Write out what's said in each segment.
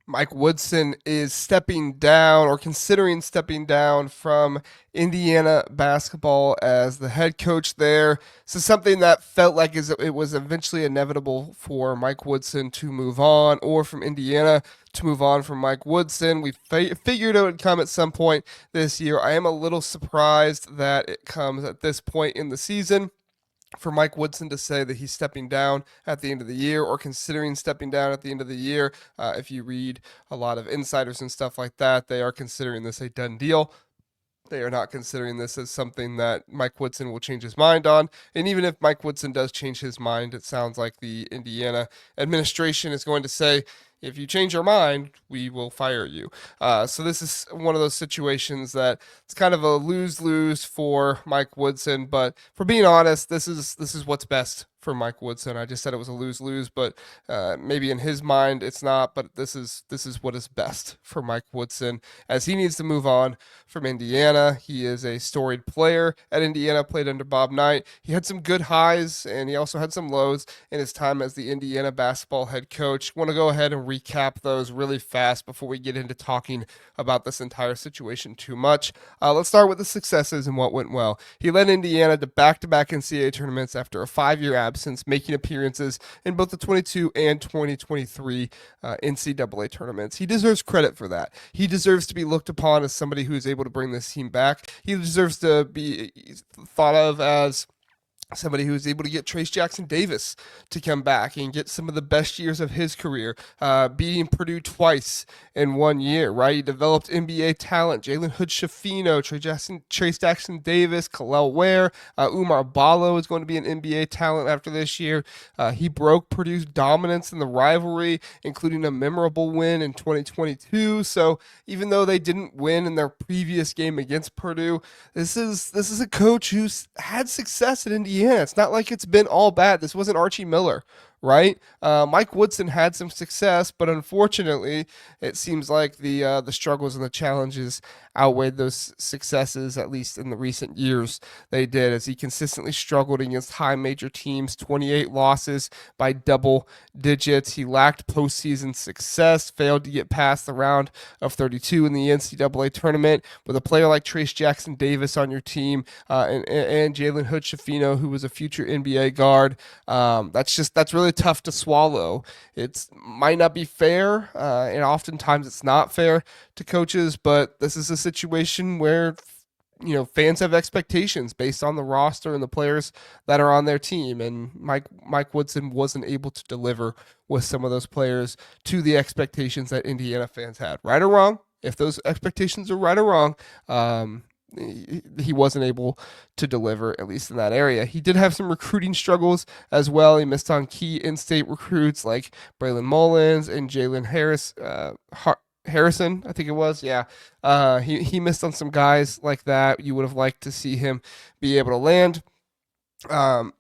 Mike Woodson is stepping down or considering stepping down from Indiana basketball as the head coach there. So something that felt like it was eventually inevitable for Mike Woodson to move on, or from Indiana to move on from Mike Woodson. We figured it would come at some point this year. I am a little surprised that it comes at this point in the season for Mike Woodson to say that he's stepping down at the end of the year or considering stepping down at the end of the year. If you read a lot of insiders and stuff like that, they are considering this a done deal. They are not considering this as something that Mike Woodson will change his mind on. And even if Mike Woodson does change his mind, it sounds like the Indiana administration is going to say, if you change your mind, we will fire you. So this is one of those situations that it's kind of a lose-lose for Mike Woodson. But for being honest, this is what's best for Mike Woodson. I just said it was a lose-lose, but maybe in his mind it's not. But this is what is best for Mike Woodson as he needs to move on from Indiana. He is a storied player at Indiana, played under Bob Knight. He had some good highs and he also had some lows in his time as the Indiana basketball head coach. Want to go ahead and recap those really fast before we get into talking about this entire situation too much. Let's start with the successes and what went well. He led Indiana to back-to-back NCAA tournaments after a 5-year absence, making appearances in both the 22 and 2023 NCAA tournaments. He deserves credit for that. He deserves to be looked upon as somebody who is able to bring this team back. He deserves to be thought of as somebody who was able to get Trace Jackson Davis to come back and get some of the best years of his career, beating Purdue twice in 1 year, right? He developed NBA talent, Jalen Hood-Schifino, Trace Jackson Davis, kel'el Ware, Umar Ballo is going to be an NBA talent after this year. He broke Purdue's dominance in the rivalry, including a memorable win in 2022. So even though they didn't win in their previous game against Purdue, this is a coach who's had success at Indiana. It's not like it's been all bad. This wasn't Archie Miller, right? Mike Woodson had some success, but unfortunately, it seems like the struggles and the challenges outweighed those successes, at least in the recent years. They did, as he consistently struggled against high major teams, 28 losses by double digits. He lacked postseason success, failed to get past the round of 32 in the NCAA tournament. With a player like Trace Jackson Davis on your team, and Jalen Hood-Schifino, who was a future NBA guard, that's really tough to swallow. It might not be fair, and oftentimes it's not fair to coaches, but this is a situation where fans have expectations based on the roster and the players that are on their team, and Mike Woodson wasn't able to deliver with some of those players to the expectations that Indiana fans had. Right or wrong, if those expectations are right or wrong, he wasn't able to deliver, at least in that area. He did have some recruiting struggles as well. He missed on key in-state recruits like Braylon Mullins and Jalen Harrison, I think it was. Yeah. He missed on some guys like that. You would have liked to see him be able to land. Um,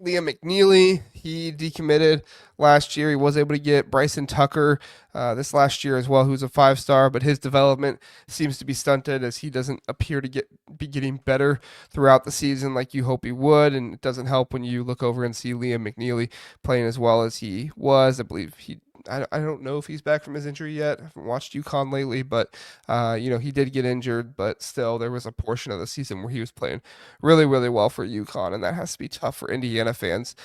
Liam McNeely, he decommitted last year. He was able to get Bryson Tucker this last year as well, who's a 5-star, but his development seems to be stunted as he doesn't appear to be getting better throughout the season like you hope he would. And it doesn't help when you look over and see Liam McNeely playing as well as he was. I believe I don't know if he's back from his injury yet. I haven't watched UConn lately, but he did get injured, but still there was a portion of the season where he was playing really, really well for UConn, and that has to be tough for Indiana fans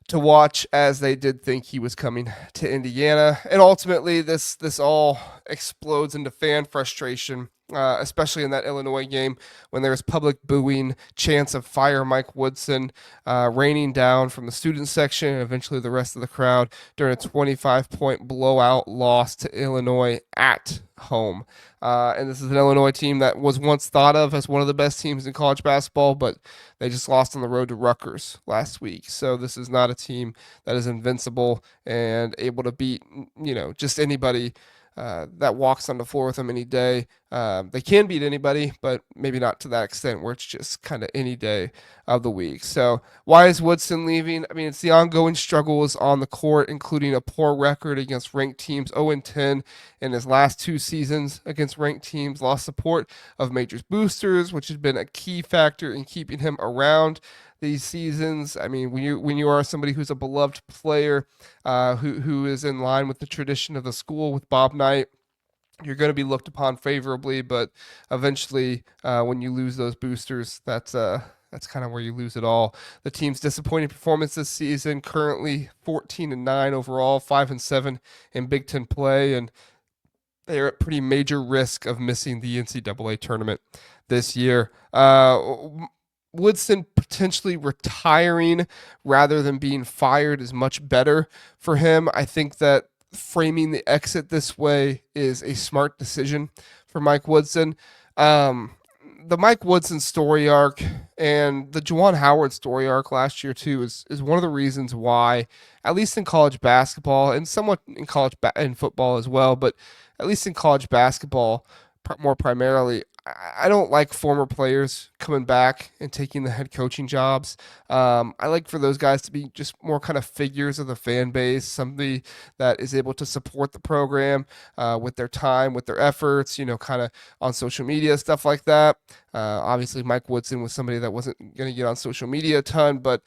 to watch, as they did think he was coming to Indiana. And ultimately this all explodes into fan frustration, especially in that Illinois game when there was public booing, chants of fire Mike Woodson, raining down from the student section and eventually the rest of the crowd during a 25-point blowout loss to Illinois at home. And this is an Illinois team that was once thought of as one of the best teams in college basketball, but they just lost on the road to Rutgers last week. So this is not a team that is invincible and able to beat, just anybody that walks on the floor with them any day. They can beat anybody, but maybe not to that extent where it's just kind of any day of the week. So why is Woodson leaving? I mean, it's the ongoing struggles on the court, including a poor record against ranked teams, 0-10 in his last 2 seasons against ranked teams, lost support of majors boosters, which has been a key factor in keeping him around. these seasons. I mean, when you are somebody who's a beloved player, who is in line with the tradition of the school with Bob Knight, you're going to be looked upon favorably. But eventually, when you lose those boosters, that's kind of where you lose it all. The team's disappointing performance this season, currently 14-9 overall, 5-7 in Big Ten play, and they are at pretty major risk of missing the NCAA tournament this year. Woodson potentially retiring rather than being fired is much better for him. I think that framing the exit this way is a smart decision for Mike Woodson. The Mike Woodson story arc and the Juwan Howard story arc last year too is one of the reasons why, at least in college basketball and somewhat in in football as well, but at least in college basketball more primarily, I don't like former players coming back and taking the head coaching jobs. I like for those guys to be just more kind of figures of the fan base, somebody that is able to support the program with their time, with their efforts, kind of on social media, stuff like that. Obviously, Mike Woodson was somebody that wasn't going to get on social media a ton, but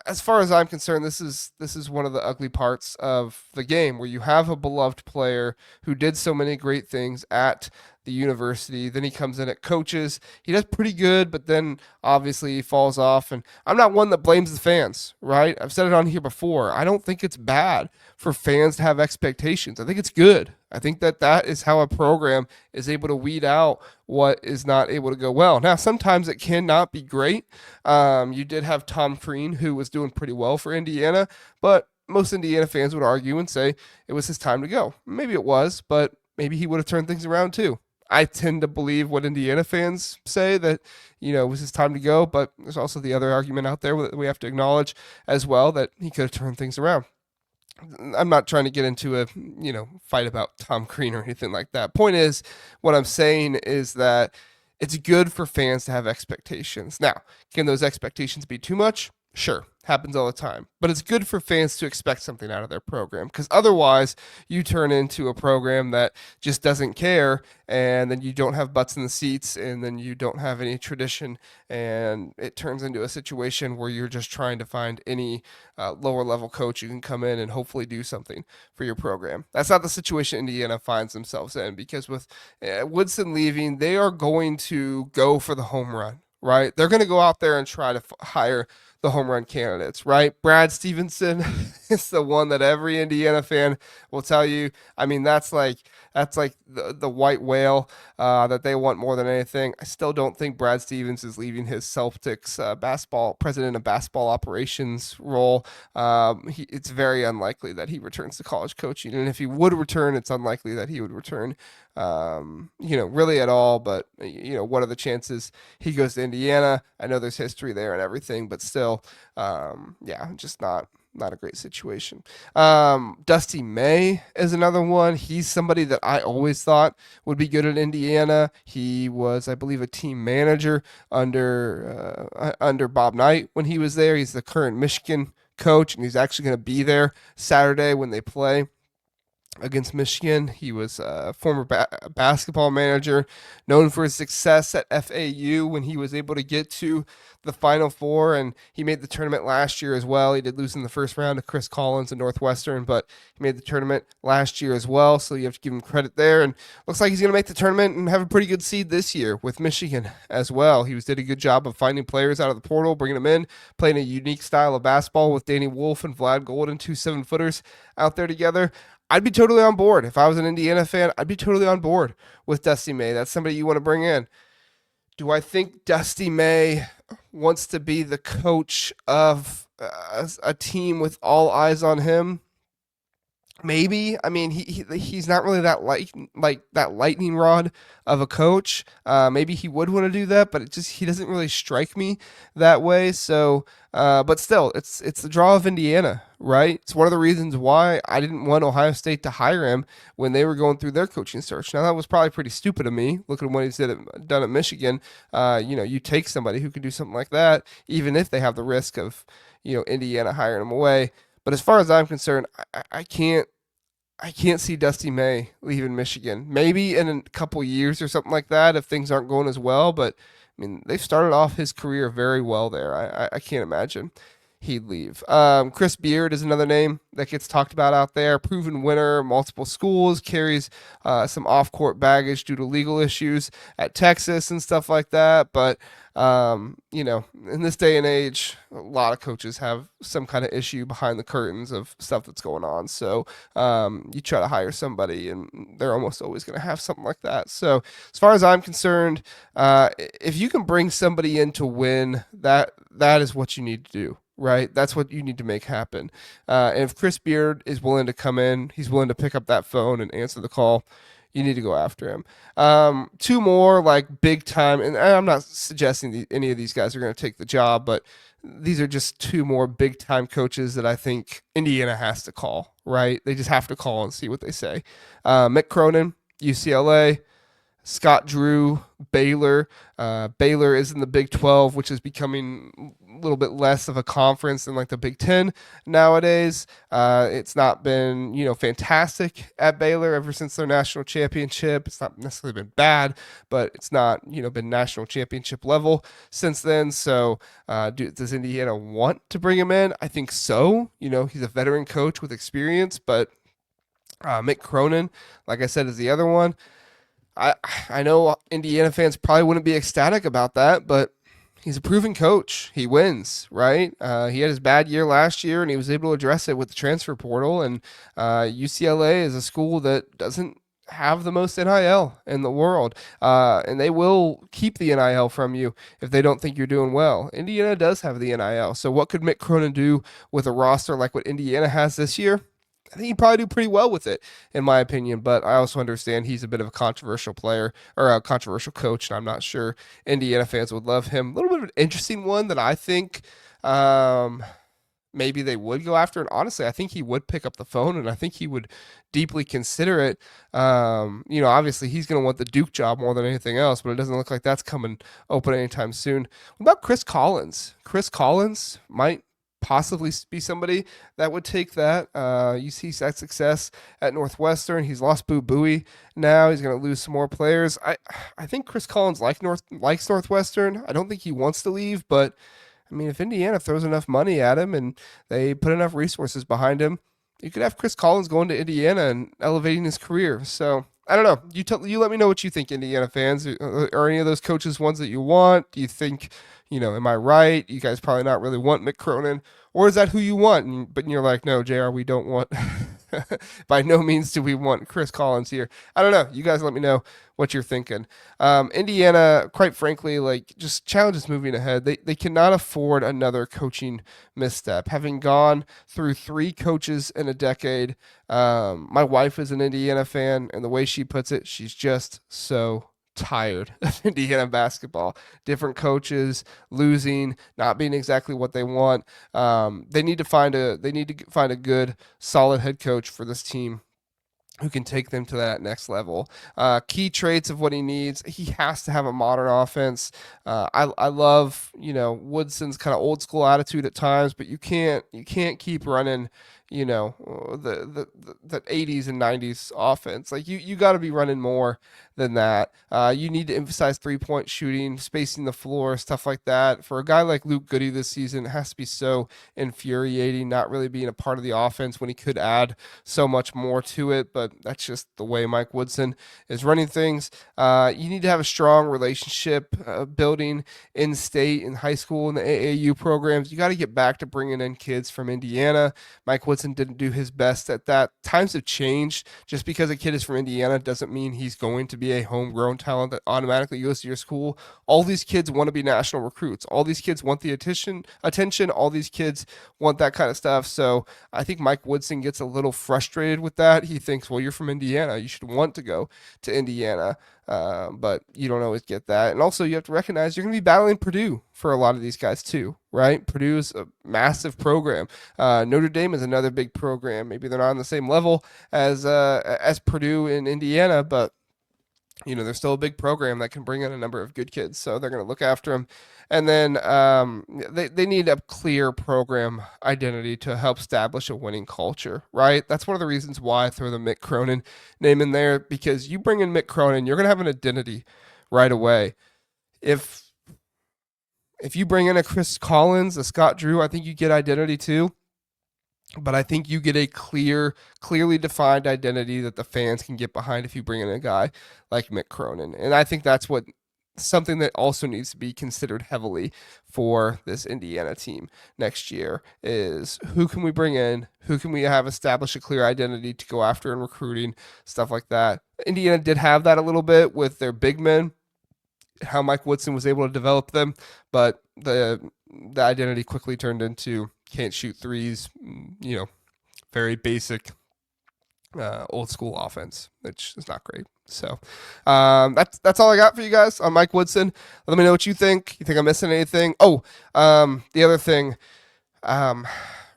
as far as I'm concerned, this is one of the ugly parts of the game where you have a beloved player who did so many great things at the university. Then he comes in at coaches. He does pretty good, but then obviously he falls off. And I'm not one that blames the fans, right? I've said it on here before. I don't think it's bad for fans to have expectations. I think it's good. I think that is how a program is able to weed out what is not able to go well. Now, sometimes it cannot be great. You did have Tom Crean, who was doing pretty well for Indiana, but most Indiana fans would argue and say it was his time to go. Maybe it was, but maybe he would have turned things around too. I tend to believe what Indiana fans say, that it was his time to go, but there's also the other argument out there that we have to acknowledge as well, that he could have turned things around. I'm not trying to get into a fight about Tom Crean or anything like that. Point is, what I'm saying is that it's good for fans to have expectations. Now, can those expectations be too much? Sure, happens all the time. But it's good for fans to expect something out of their program, because otherwise you turn into a program that just doesn't care, and then you don't have butts in the seats, and then you don't have any tradition, and it turns into a situation where you're just trying to find any lower level coach you can come in and hopefully do something for your program. That's not the situation Indiana finds themselves in, because with Woodson leaving, they are going to go for the home run, right? They're going to go out there and try to hire the home run candidates, right? Brad Stevenson is the one that every Indiana fan will tell you. I mean, that's like the white whale that they want more than anything. I still don't think Brad Stevens is leaving his Celtics president of basketball operations role. It's very unlikely that he returns to college coaching, and if he would return, it's unlikely that he would return, really at all. But what are the chances he goes to Indiana? I know there's history there and everything, but still, just not a great situation. Dusty May is another one. He's somebody that I always thought would be good at Indiana. He was, I believe, a team manager under Bob Knight when he was there. He's the current Michigan coach, and he's actually going to be there Saturday when they play against Michigan. He was a former basketball manager, known for his success at FAU when he was able to get to the Final Four, and he made the tournament last year as well. He did lose in the first round to Chris Collins and Northwestern, but he made the tournament last year as well, so you have to give him credit there. And looks like he's going to make the tournament and have a pretty good seed this year with Michigan as well. He did a good job of finding players out of the portal, bringing them in, playing a unique style of basketball with Danny Wolf and Vlad Golden, two 7-footers out there together. I'd be totally on board. If I was an Indiana fan, I'd be totally on board with Dusty May. That's somebody you want to bring in. Do I think Dusty May wants to be the coach of a team with all eyes on him? Maybe. I mean, he's not really that like that lightning rod of a coach. Maybe he would want to do that, but he doesn't really strike me that way. So, but still, it's the draw of Indiana, right? It's one of the reasons why I didn't want Ohio State to hire him when they were going through their coaching search. Now, that was probably pretty stupid of me, looking at what he's done at Michigan. You take somebody who can do something like that, even if they have the risk of, Indiana hiring him away. But as far as I'm concerned, I can't see Dusty May leaving Michigan. Maybe in a couple years or something like that if things aren't going as well. But mean, they've started off his career very well there. I can't imagine he'd leave. Chris Beard is another name that gets talked about out there. Proven winner, multiple schools, carries some off-court baggage due to legal issues at Texas and stuff like that. But in this day and age, a lot of coaches have some kind of issue behind the curtains of stuff that's going on. So you try to hire somebody, and they're almost always going to have something like that. So as far as I'm concerned, if you can bring somebody in to win, that is what you need to do. Right, that's what you need to make happen. And if Chris Beard is willing to come in, he's willing to pick up that phone and answer the call. You need to go after him. Two more like big time, and I'm not suggesting any of these guys are going to take the job, but these are just two more big time coaches that I think Indiana has to call. Right, they just have to call and see what they say. Mick Cronin, UCLA. Scott Drew, Baylor. Baylor is in the Big 12, which is becoming a little bit less of a conference than like the Big 10 nowadays. It's not been, fantastic at Baylor ever since their national championship. It's not necessarily been bad, but it's not, been national championship level since then. So does Indiana want to bring him in? I think so. He's a veteran coach with experience, but Mick Cronin, like I said, is the other one. I know Indiana fans probably wouldn't be ecstatic about that, but he's a proven coach. He wins, right? He had his bad year last year, and he was able to address it with the transfer portal. And UCLA is a school that doesn't have the most NIL in the world, and they will keep the NIL from you if they don't think you're doing well. Indiana does have the NIL. So what could Mick Cronin do with a roster like what Indiana has this year? I think he'd probably do pretty well with it, in my opinion. But I also understand he's a bit of a controversial player or a controversial coach, and I'm not sure Indiana fans would love him. A little bit of an interesting one that I think maybe they would go after. And honestly, I think he would pick up the phone, and I think he would deeply consider it. Obviously he's going to want the Duke job more than anything else, but it doesn't look like that's coming open anytime soon. What about Chris Collins? Chris Collins might possibly be somebody that would take that. You see that success at Northwestern. He's lost Boo Buie now. He's going to lose some more players. I think Chris Collins likes Northwestern. I don't think he wants to leave, but I mean, if Indiana throws enough money at him and they put enough resources behind him, you could have Chris Collins going to Indiana and elevating his career. So I don't know. You let me know what you think, Indiana fans. Are any of those coaches ones that you want? Do you think, am I right? You guys probably not really want Mick Cronin, or is that who you want? But you're like, no, JR, we don't want. By no means do we want Chris Collins here. I don't know. You guys let me know what you're thinking. Indiana, quite frankly, just challenges moving ahead. They cannot afford another coaching misstep. Having gone through 3 coaches in a decade, my wife is an Indiana fan, and the way she puts it, she's just so tired of Indiana basketball. Different coaches, losing, not being exactly what they want. They need to find a good, solid head coach for this team who can take them to that next level. Key traits of what he needs: he has to have a modern offense. I love Woodson's kind of old school attitude at times, but you can't keep running the 80s and 90s offense. Like you got to be running more than that. You need to emphasize 3-point shooting, spacing the floor, stuff like that. For a guy like Luke Goody this season, it has to be so infuriating not really being a part of the offense when he could add so much more to it. But that's just the way Mike Woodson is running things. You need to have a strong relationship building in state, in high school, in the AAU programs. You got to get back to bringing in kids from Indiana. Mike Woodson didn't do his best at that. Times have changed. Just because a kid is from Indiana doesn't mean he's going to be a homegrown talent that automatically goes to your school. All these kids want to be national recruits. All these kids want the attention. All these kids want that kind of stuff. So I think Mike Woodson gets a little frustrated with that. He thinks, well, you're from Indiana. You should want to go to Indiana. But you don't always get that. And also you have to recognize you're going to be battling Purdue for a lot of these guys too, right? Purdue is a massive program. Notre Dame is another big program. Maybe they're not on the same level as Purdue in Indiana, but they're still a big program that can bring in a number of good kids. So they're going to look after them. And then they need a clear program identity to help establish a winning culture, right? That's one of the reasons why I throw the Mick Cronin name in there, because you bring in Mick Cronin, you're going to have an identity right away. If If you bring in a Chris Collins, a Scott Drew, I think you get identity too. But I think you get a clearly defined identity that the fans can get behind if you bring in a guy like Mick Cronin. And I think that's what something that also needs to be considered heavily for this Indiana team next year is who can we bring in? Who can we have establish a clear identity to go after in recruiting, stuff like that. Indiana did have that a little bit with their big men, how Mike Woodson was able to develop them, but the identity quickly turned into can't shoot threes, very basic old school offense, which is not great. So that's all I got for you guys on Mike Woodson. Let me know what you think. You think I'm missing anything? Oh, the other thing,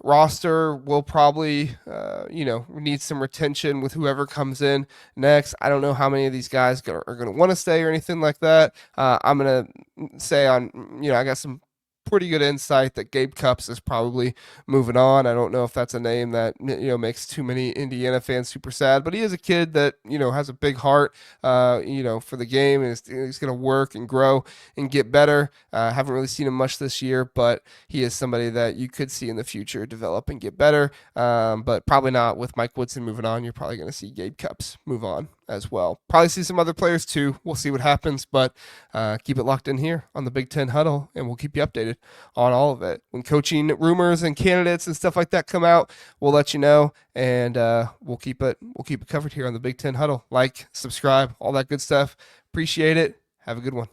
roster will probably need some retention with whoever comes in next. I don't know how many of these guys are going to want to stay or anything like that. I'm going to say I got some pretty good insight that Gabe Cupps is probably moving on. I don't know if that's a name that makes too many Indiana fans super sad, but he is a kid that has a big heart for the game, and he's going to work and grow and get better. Haven't really seen him much this year, but he is somebody that you could see in the future develop and get better. But probably not with Mike Woodson moving on. You're probably going to see Gabe Cupps move on as well. Probably see some other players too. We'll see what happens, but keep it locked in here on the Big Ten Huddle, and we'll keep you updated on all of it. When coaching rumors and candidates and stuff like that come out, we'll let you know, and we'll keep it covered here on the Big Ten Huddle. Like, subscribe, all that good stuff. Appreciate it. Have a good one.